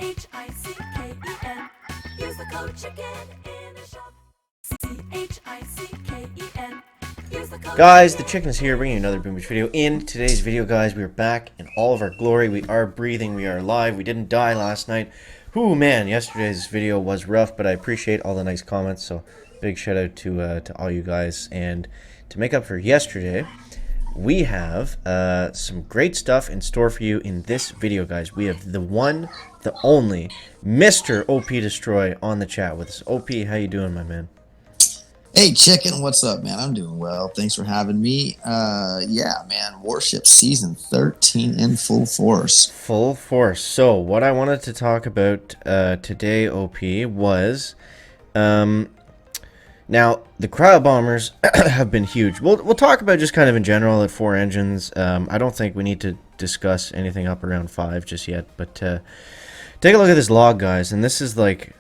CHICKEN. Use the code chicken in the shop. CHICKEN. Use the code Guys, the chicken is here bringing you another Boom Beach video. In today's video, guys, we are back in all of our glory. We are breathing. We are alive. We didn't die last night. Whoo, man, yesterday's video was rough, but I appreciate all the nice comments, so big shout out to all you guys. And to make up for yesterday, we have some great stuff in store for you in this video, guys. We have the one, the only, Mr. OP Destroy on the chat with us. OP, how you doing, my man? Hey, Chicken, what's up, man? I'm doing well. Thanks for having me. Yeah, man, Warships Season 13 in full force. Full force. So, what I wanted to talk about today, OP, was... now, the Cryo bombers have been huge. We'll talk about just kind of in general at 4 engines. I don't think we need to discuss anything up around 5 just yet. But take a look at this log, guys. And this is like...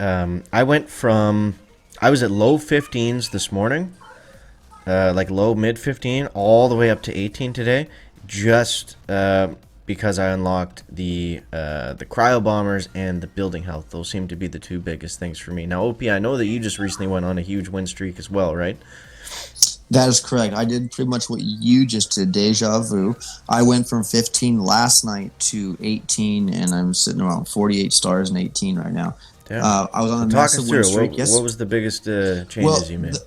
I was at low 15s this morning, like low mid 15, all the way up to 18 today, just because I unlocked the cryo bombers and the building health. Those seem to be the two biggest things for me. Now, OP, I know that you just recently went on a huge win streak as well, right? That is correct. I did pretty much what you just did, deja vu. I went from 15 last night to 18, and I'm sitting around 48 stars and 18 right now. I was on a massive win streak. What was the biggest changes you made?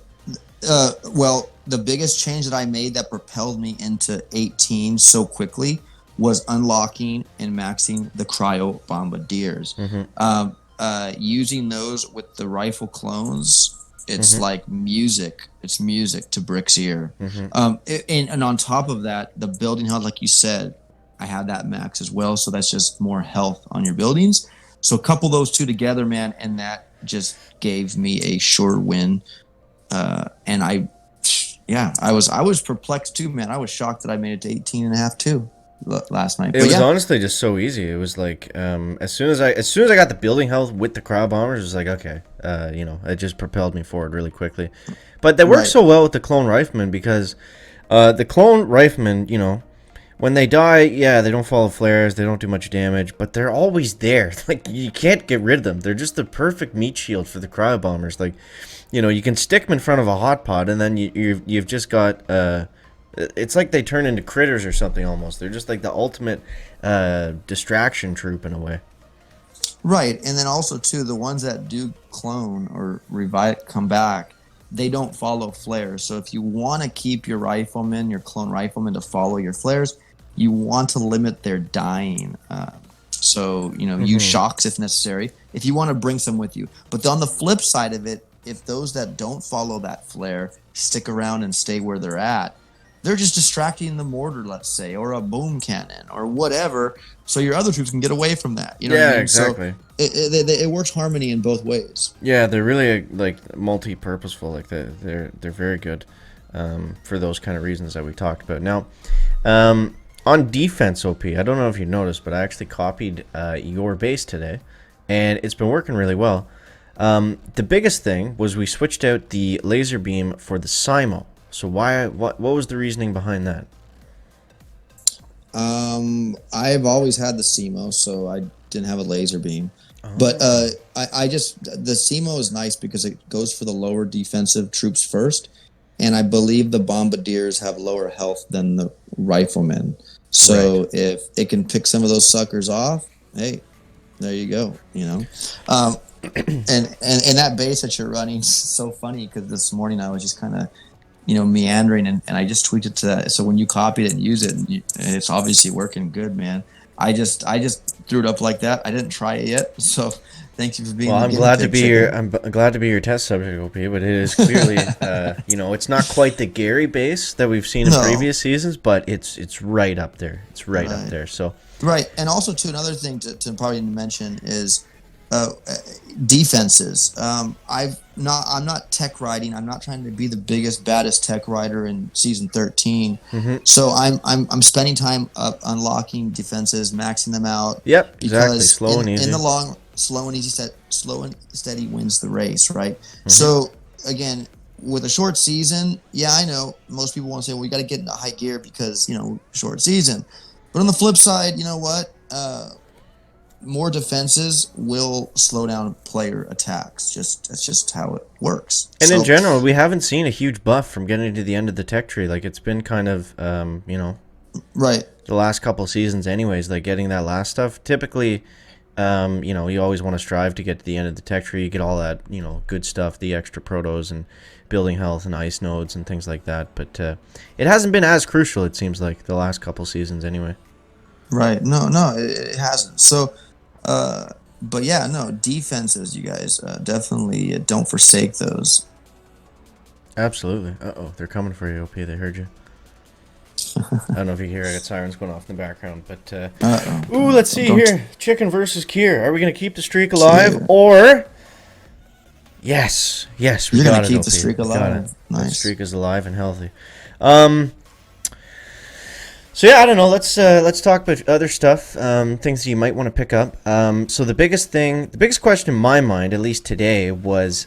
The biggest change that I made that propelled me into 18 so quickly was unlocking and maxing the cryo bombardiers. Using those with the rifle clones, it's like music. It's music to Brick's ear. And on top of that, the building health, like you said, I had that max as well. So that's just more health on your buildings. So couple those two together, man, and that just gave me a sure win. And I was perplexed too, man. I was shocked that I made it to 18 and a half too last night. It was honestly just so easy. It was like as soon as I got the building health with the cryo bombers, it was like, okay, it just propelled me forward really quickly. But that works so well with the clone riflemen because the clone riflemen, when they die, yeah, they don't follow flares, they don't do much damage, but they're always there. Like, you can't get rid of them. They're just the perfect meat shield for the cryo bombers. Like, you can stick them in front of a hot pot, and then you've just got, it's like they turn into critters or something almost. They're just like the ultimate distraction troop in a way. Right, and then also, too, the ones that do clone or revive, come back, they don't follow flares. So if you want to keep your riflemen, your clone riflemen, to follow your flares, you want to limit their dying. Use shocks if necessary, if you want to bring some with you. But on the flip side of it, if those that don't follow that flare stick around and stay where they're at, they're just distracting the mortar, let's say, or a boom cannon or whatever, so your other troops can get away from that. You know what I mean? Exactly. So it works harmony in both ways. Yeah, they're really like multi-purposeful. Like they're very good for those kind of reasons that we talked about. Now, on defense, OP, I don't know if you noticed, but I actually copied your base today, and it's been working really well. The biggest thing was we switched out the laser beam for the Simo. So what was the reasoning behind that? I've always had the Simo, so I didn't have a laser beam. But the Simo is nice because it goes for the lower defensive troops first, and I believe the bombardiers have lower health than the riflemen. So if it can pick some of those suckers off, hey, there you go. And that base that you're running is so funny because this morning I was just kind of meandering, and I just tweaked it to that. So when you copied it and use it, and it's obviously working good, man. I just threw it up like that. I didn't try it yet, so thank you for being. Well, I'm glad to be your test subject, OP. But it is clearly, it's not quite the Gary base that we've seen in previous seasons, but it's right up there. It's right up there. So and also too, another thing to probably mention is defenses. I'm not tech riding. I'm not trying to be the biggest, baddest tech rider in season 13. So I'm spending time unlocking defenses, maxing them out. Yep, exactly. Slow and easy. In the long, slow and steady wins the race, right? So again, with a short season, yeah, I know most people want to say, well, you got to get into high gear because short season. But on the flip side, you know what? more defenses will slow down player attacks. That's just how it works. And in So, general, we haven't seen a huge buff from getting to the end of the tech tree. Like, it's been kind of, right. the last couple seasons anyways, like getting that last stuff. Typically, you always want to strive to get to the end of the tech tree, get all that, good stuff, the extra protos and building health and ice nodes and things like that. But it hasn't been as crucial, it seems like, the last couple seasons anyway. Right. No, it hasn't. So, but yeah, no, defenses, you guys, definitely don't forsake those. Absolutely. Uh-oh, they're coming for you, OP. They heard you. I don't know if you hear, I got sirens going off in the background, but ooh, let's see here. Chicken versus Kier. Are we gonna keep the streak alive, or yes, we You're got gonna it, keep OP. the streak We got alive. it. The Nice. streak is alive and healthy. So yeah, I don't know. Let's talk about other stuff, things that you might want to pick up. So the biggest question in my mind, at least today, was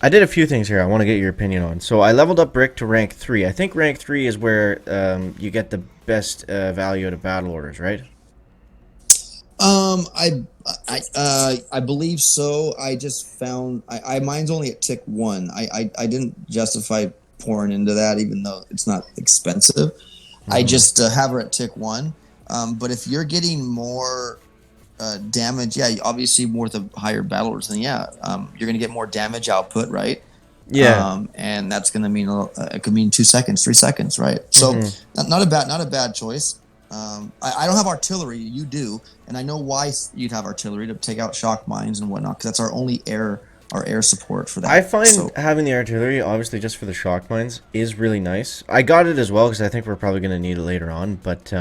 I did a few things here I want to get your opinion on. So I leveled up Brick to rank 3. I think rank 3 is where you get the best value out of battle orders, right? I believe so. I just found mine's only at tick 1. I didn't justify pouring into that, even though it's not expensive. I just have her at tick 1. But if you're getting more damage, yeah, obviously more with the higher battle orders, then yeah, you're gonna get more damage output, right? Yeah. And that's gonna mean it could mean 2 seconds, 3 seconds, right? So not a bad choice. I don't have artillery, you do, and I know why you'd have artillery to take out shock mines and whatnot, because that's our only air support for that. I find having the artillery, obviously just for the shock mines, is really nice. I got it as well because I think we're probably going to need it later on. But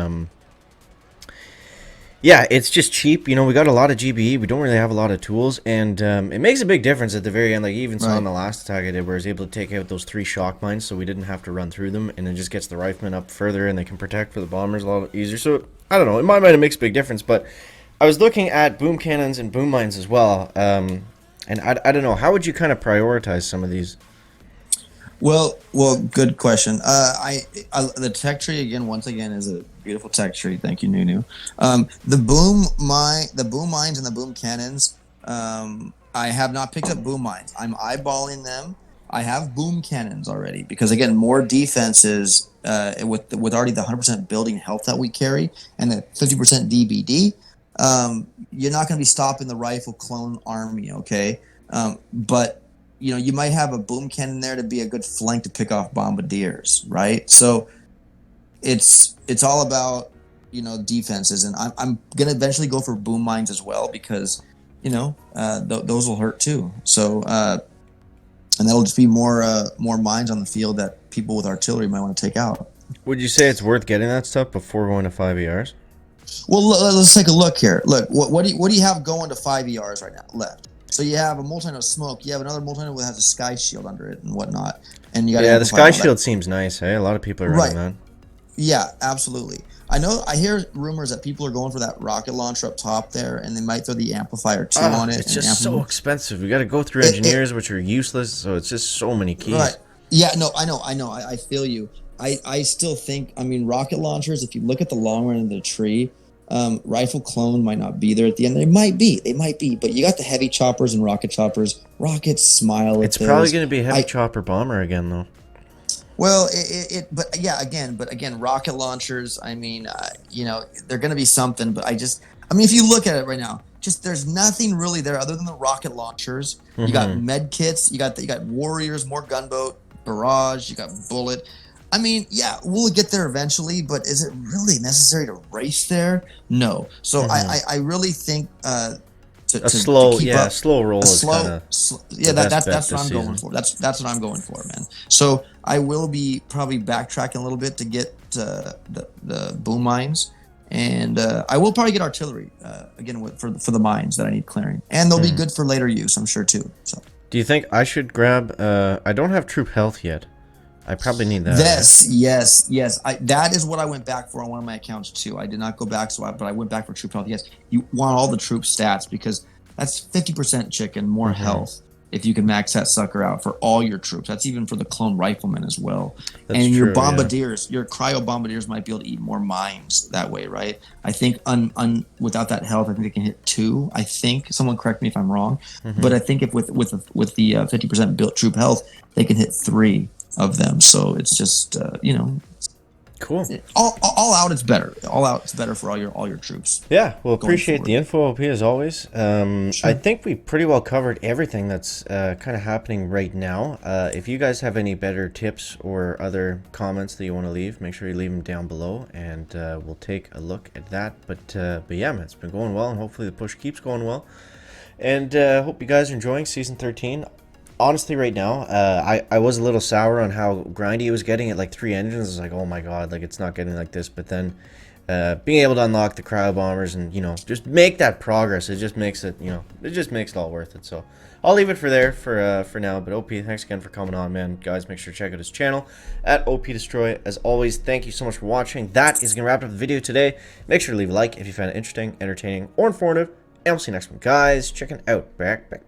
yeah, it's just cheap. We got a lot of GBE. We don't really have a lot of tools. And it makes a big difference at the very end. Like, you even saw in the last attack I did where I was able to take out those 3 shock mines so we didn't have to run through them. And it just gets the riflemen up further and they can protect for the bombers a lot easier. So, I don't know. In my mind, it makes a big difference. But I was looking at boom cannons and boom mines as well. And I don't know, how would you kind of prioritize some of these? Well, good question. The tech tree once again is a beautiful tech tree. Thank you, Nunu. The boom mines and the boom cannons. I have not picked up boom mines. I'm eyeballing them. I have boom cannons already because again, more defenses with already the 100% building health that we carry and the 50% DBD. You're not going to be stopping the rifle clone army, okay? But you might have a boom cannon there to be a good flank to pick off bombardiers, right? So it's all about defenses, and I'm going to eventually go for boom mines as well because those will hurt too. So and that'll just be more mines on the field that people with artillery might want to take out. Would you say it's worth getting that stuff before going to 5 ERs? Well, let's take a look here. Look, what do you have going to 5 ERs right now left? So you have a multi-node smoke. You have another multi-node that has a sky shield under it and whatnot. And you got the sky shield seems nice. Hey, a lot of people are running that. Yeah, absolutely. I hear rumors that people are going for that rocket launcher up top there, and they might throw the amplifier 2 on it. It's just so expensive. We got to go through engineers, which are useless. So it's just so many keys. Right. Yeah. No. I know. I feel you. I still think. I mean, rocket launchers. If you look at the long run of the tree. Rifle clone might not be there at the end. They might be, but you got the heavy choppers and rocket choppers. Rockets smile. It's probably going to be heavy chopper bomber again, though. Well, but again, rocket launchers. I mean, they're going to be something. But if you look at it right now, there's nothing really there other than the rocket launchers. You got med kits. You got warriors, more gunboat, barrage. You got bullet. I mean, yeah, we'll get there eventually, but is it really necessary to race there? No. So I really think slow roll is kind of that's what I'm going for. That's what I'm going for, man. So I will be probably backtracking a little bit to get the boom mines, and I will probably get artillery again for the mines that I need clearing, and they'll be good for later use, I'm sure too. So do you think I should grab? I don't have troop health yet. I probably need that. Yes. That is what I went back for on one of my accounts too. I did not go back, but I went back for troop health. Yes, you want all the troop stats because that's 50% chicken, more health. if you can max that sucker out for all your troops. That's even for the clone riflemen as well. That's and your true, bombardiers, your cryo bombardiers might be able to eat more mines that way, right? I think without that health, I think they can hit 2. I think, someone correct me if I'm wrong, but I think if with the 50% built troop health, they can hit 3 of them. So it's just Cool. All out, it's better. All out, it's better for all your troops. Yeah, well, appreciate the info, OP, as always. Sure. I think we pretty well covered everything that's kind of happening right now. If you guys have any better tips or other comments that you want to leave, make sure you leave them down below, and we'll take a look at that. But yeah, man, it's been going well, and hopefully the push keeps going well. And hope you guys are enjoying Season 13. Honestly, right now, I was a little sour on how grindy it was getting at like 3 engines. I was like, oh my god, like it's not getting like this. But then being able to unlock the cryo bombers and just make that progress, it just makes it it just makes it all worth it. So I'll leave it for now. But OP, thanks again for coming on, man. Guys, make sure to check out his channel at OP Destroy. As always, thank you so much for watching. That is gonna wrap up the video today. Make sure to leave a like if you found it interesting, entertaining, or informative. And we'll see you next one, guys. Checking out back.